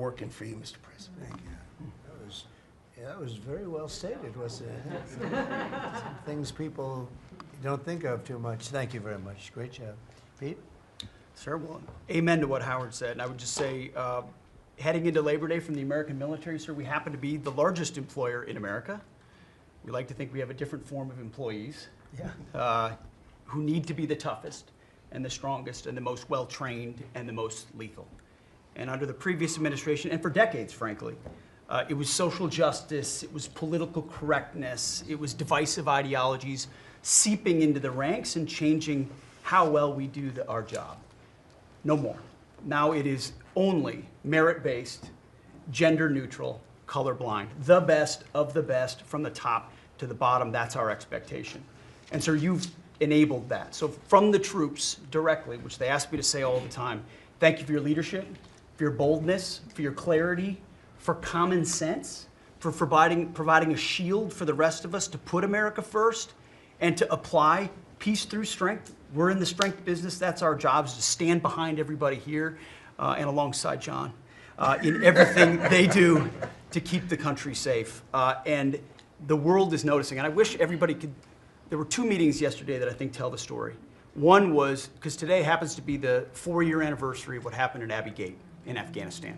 working for you, Mr. President. Thank you. That was very well stated, wasn't it? Some things people don't think of too much. Thank you very much. Great job. Pete? Sir, well, amen to what Howard said. And I would just say, heading into Labor Day from the American military, sir, we happen to be the largest employer in America. We like to think we have a different form of employees who need to be the toughest and the strongest and the most well-trained and the most lethal. And under the previous administration, and for decades, frankly, it was social justice, it was political correctness, it was divisive ideologies seeping into the ranks and changing how well we do our job. No more. Now it is only merit-based, gender-neutral, colorblind. The best of the best from the top to the bottom. That's our expectation. And so you've enabled that. So from the troops directly, which they ask me to say all the time, thank you for your leadership, for your boldness, for your clarity, for common sense, for providing a shield for the rest of us to put America first and to apply peace through strength. We're in the strength business. That's our job, is to stand behind everybody here and alongside John in everything they do to keep the country safe. And the world is noticing. And I wish everybody could. There were 2 meetings yesterday that I think tell the story. One was, because today happens to be the 4-year anniversary of what happened in Abbey in Afghanistan.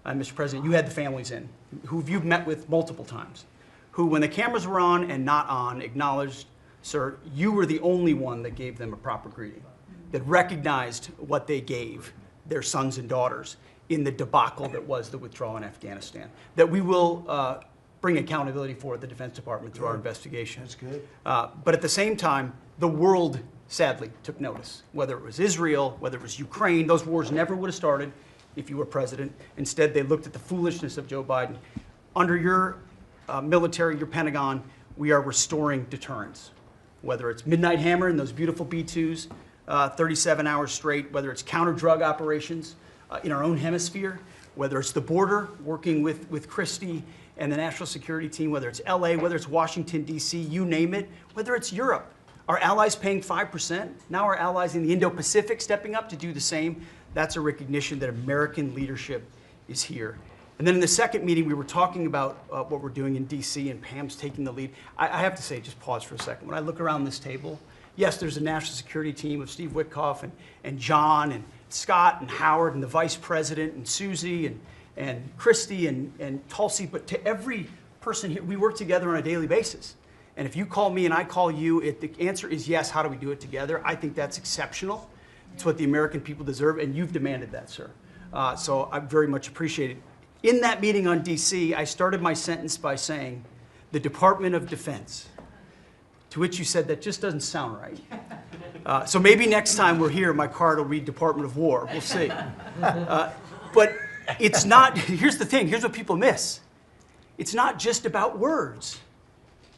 Mr. President, you had the families in, who you've met with multiple times, who, when the cameras were on and not on, acknowledged, sir, you were the only one that gave them a proper greeting, that recognized what they gave their sons and daughters in the debacle that was the withdrawal in Afghanistan, that we will bring accountability for at the Defense Department through our investigation. That's good. But at the same time, the world, sadly, took notice. Whether it was Israel, whether it was Ukraine, those wars never would have started if you were president. Instead, they looked at the foolishness of Joe Biden. Under your military, your Pentagon, we are restoring deterrence. Whether it's Midnight Hammer and those beautiful B-2s, 37 hours straight, whether it's counter-drug operations in our own hemisphere, whether it's the border, working with Christie and the national security team, whether it's LA, whether it's Washington, D.C., you name it, whether it's Europe. Our allies paying 5%, now our allies in the Indo-Pacific stepping up to do the same. That's a recognition that American leadership is here. And then in the second meeting, we were talking about what we're doing in D.C., and Pam's taking the lead. I have to say, just pause for a second. When I look around this table, yes, there's a national security team of Steve Witkoff and John and Scott and Howard and the vice president and Susie and Christy and Tulsi, but to every person here, we work together on a daily basis. And if you call me and I call you, the answer is yes. How do we do it together? I think that's exceptional. It's what the American people deserve, and you've demanded that, sir. So I very much appreciate it. In that meeting on D.C., I started my sentence by saying, the Department of Defense, to which you said that just doesn't sound right. So maybe next time we're here, my card will read Department of War. We'll see. But it's not, here's the thing, here's what people miss. It's not just about words.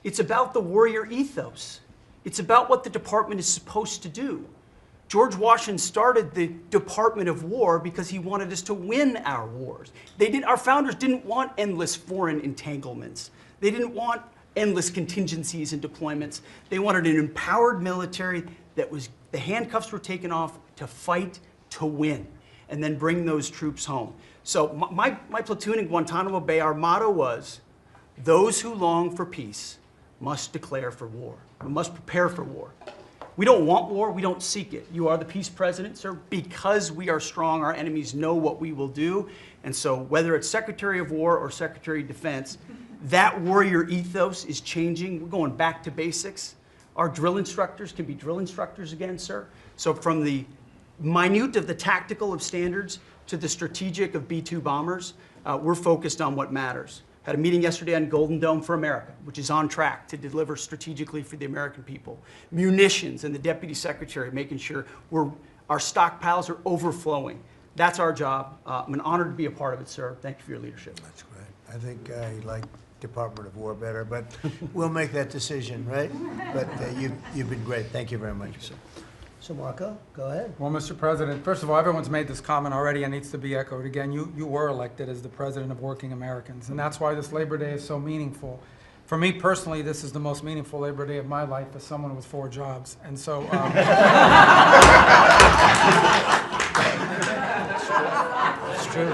It's about the warrior ethos. It's about what the department is supposed to do. George Washington started the Department of War because he wanted us to win our wars. Our founders didn't want endless foreign entanglements. They didn't want endless contingencies and deployments. They wanted an empowered military that the handcuffs were taken off to fight to win and then bring those troops home. So my platoon in Guantanamo Bay, our motto was, those who long for peace must declare for war. We must prepare for war. We don't want war, we don't seek it. You are the peace president, sir. Because we are strong, our enemies know what we will do. And so whether it's Secretary of War or Secretary of Defense, that warrior ethos is changing. We're going back to basics. Our drill instructors can be drill instructors again, sir. So from the minute of the tactical of standards to the strategic of B-2 bombers, we're focused on what matters. Had a meeting yesterday on Golden Dome for America, which is on track to deliver strategically for the American people. Munitions, and the Deputy Secretary making sure our stockpiles are overflowing. That's our job. I'm an honor to be a part of it, sir. Thank you for your leadership. That's great. I think I like Department of War better, but we'll make that decision, right? But you've been great. Thank you very much. Thank you, sir. So Marco, go ahead. Well, Mr. President, first of all, everyone's made this comment already and needs to be echoed again. You were elected as the President of Working Americans, and that's why this Labor Day is so meaningful. For me personally, this is the most meaningful Labor Day of my life as someone with 4 jobs. And so, It's true.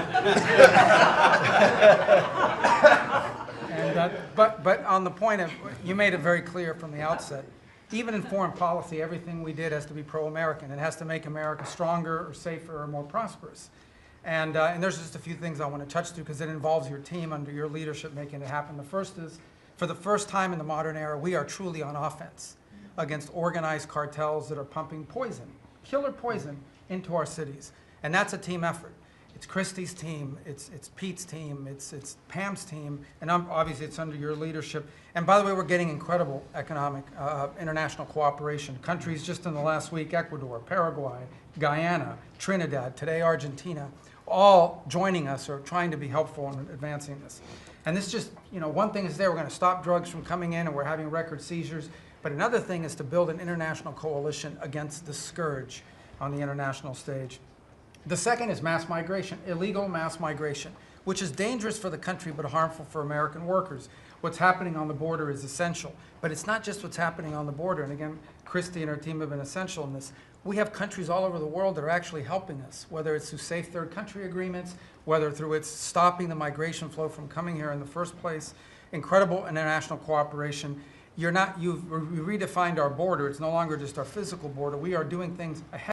And, but on the point of, you made it very clear from the outset, even in foreign policy, everything we did has to be pro-American. It has to make America stronger or safer or more prosperous. And there's just a few things I want to touch to because it involves your team under your leadership making it happen. The first is, for the first time in the modern era, we are truly on offense against organized cartels that are pumping poison, killer poison, into our cities. And that's a team effort. It's Christie's team, it's Pete's team, it's Pam's team, and obviously it's under your leadership. And by the way, we're getting incredible economic, international cooperation. Countries just in the last week, Ecuador, Paraguay, Guyana, Trinidad, today Argentina, all joining us or trying to be helpful in advancing this. And this just, one thing is we're going to stop drugs from coming in and we're having record seizures. But another thing is to build an international coalition against the scourge on the international stage. The second is mass migration, illegal mass migration, which is dangerous for the country but harmful for American workers. What's happening on the border is essential, but it's not just what's happening on the border. And again, Christy and her team have been essential in this. We have countries all over the world that are actually helping us, whether it's through safe third country agreements, whether through it's stopping the migration flow from coming here in the first place. Incredible international cooperation. You've redefined our border. It's no longer just our physical border. We are doing things ahead